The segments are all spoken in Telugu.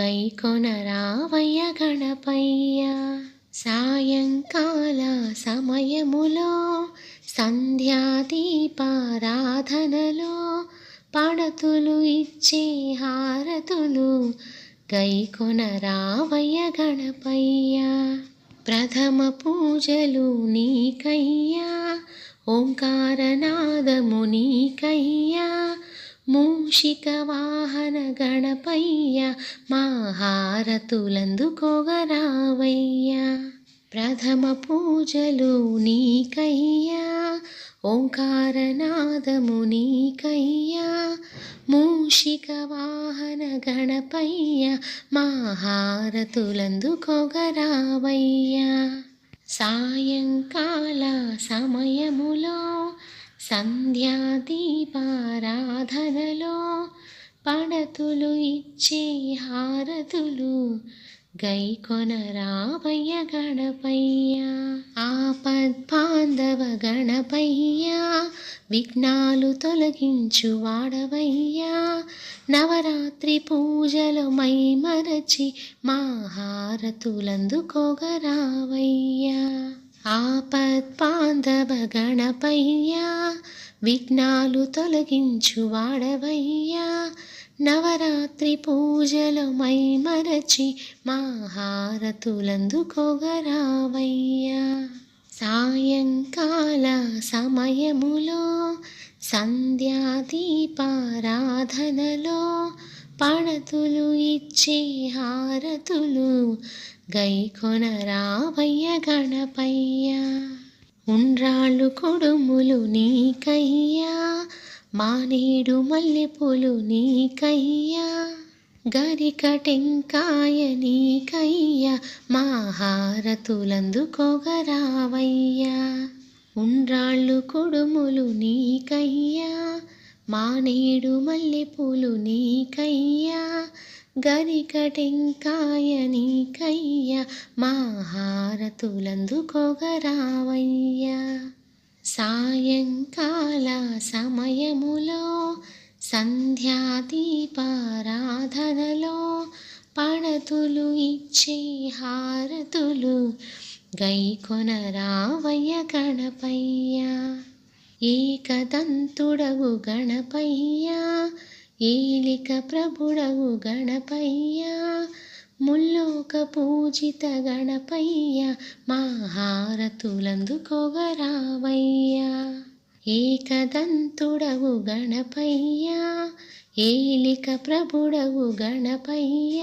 గైకొనరావయ్య గణపయ్య. సాయంకాల సమయములో సంధ్యాదీపారాధనలో పడతులు ఇచ్చే హారతులు గైకొనరావయ్య గణపయ్య. ప్రథమ పూజలు నీకయ్యా, ఓంకారనాదము నీకయ్యా, మూషిక వాహన గణపయ్య మా హారతులందుకోగరావయ్యా. ప్రథమ పూజలు నీకయ్యా, ఓంకారనాదము నీకయ్యా, మూషిక వాహన గణపయ్య మా హారతులందుకోగరావయ్యా. సాయంకాల సమయములో సంధ్యాదీపారాధనలో పడతులు ఇచ్చే హారతులు గైకొనరావయ్య గణపయ్య. ఆపద్బాంధవ గణపయ్య, విఘ్నాలు తొలగించు వాడవయ్యా. నవరాత్రి పూజలు మైమరచి మా హారతులందుకోగరావయ్యా. ఆపద్బాంధవ గణపయ్య, విఘ్నాలు తొలగించు వాడవయ్యా. నవరాత్రి పూజలు మైమరచి మా హారతులందుకోగరావయ్యా. సాయంకాల సమయములో సంధ్యాదీపారాధనలో పడతులు ఇచ్చే హారతులు గైకొనరావయ్య గణపయ్య. ఉండ్రాళ్ళు కొడుములు నీకయ్యా, మానేడు మల్లెపూలు నీకయ్యా, గరిక టెంకాయ నీకయ్యా మా హారతులందుకోగరావయ్యా. ఉండ్రాళ్ళు కొడుములు నీకయ్యా, మానేడు మల్లెపూలు నీకయ్యా, గరిక టెంకాయ నీకయ్యా మా హారతులందుకోగరావయ్యా. సాయంకాల సమయములో సంధ్యాదీపారాధనలో పడతులు ఇచ్చే హారతులు గైకొనరావయ్య గణపయ్య. ఏకదంతుడవు గణపయ్య, ఏలిక ప్రభుడవు గణపయ్య, ముల్లోక పూజిత గణపయ్య మా హారతులందుకోగరావయ్యా. ఏకదంతుడవు గణపయ్య, ఏలిక ప్రభుడవు గణపయ్య,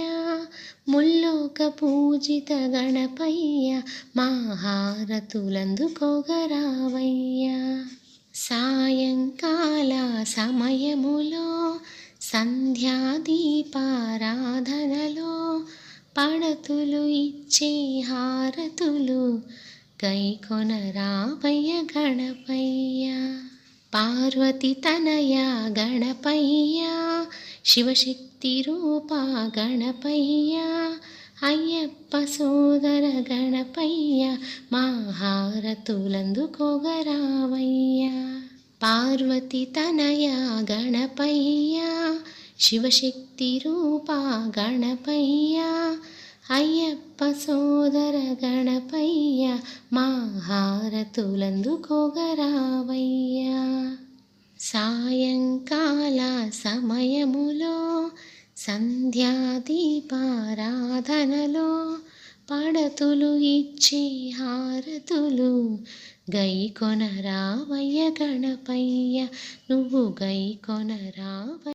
ముల్లోక పూజిత గణపయ్య మా హారతులందుకోగరావయ్యా. సాయంకాల సమయములో సంధ్యాదీపారాధనలో పడతులు ఇచ్చే హారతులు గైకొనరావయ్య గణపయ్య. పార్వతి తనయ గణపయ్య, శివశక్తి రూప గణపయ్య, అయ్యప్ప సోదర గణపయ్య మా హారతులందుకోగరావయ్యా. పార్వతి తనయ గణపయ్య, శివశక్తి రూప గణపయ్య, అయ్యప్ప సోదర గణపయ్య మా హారతులందుకోగరావయ్యా. సాయంకాల సమయములో సంధ్యాదీపారాధనలో పడతులు ఇచ్చే హారతులు గైకొనరావయ్య గణపయ్య. నువ్వు గైకొనరావయ్య.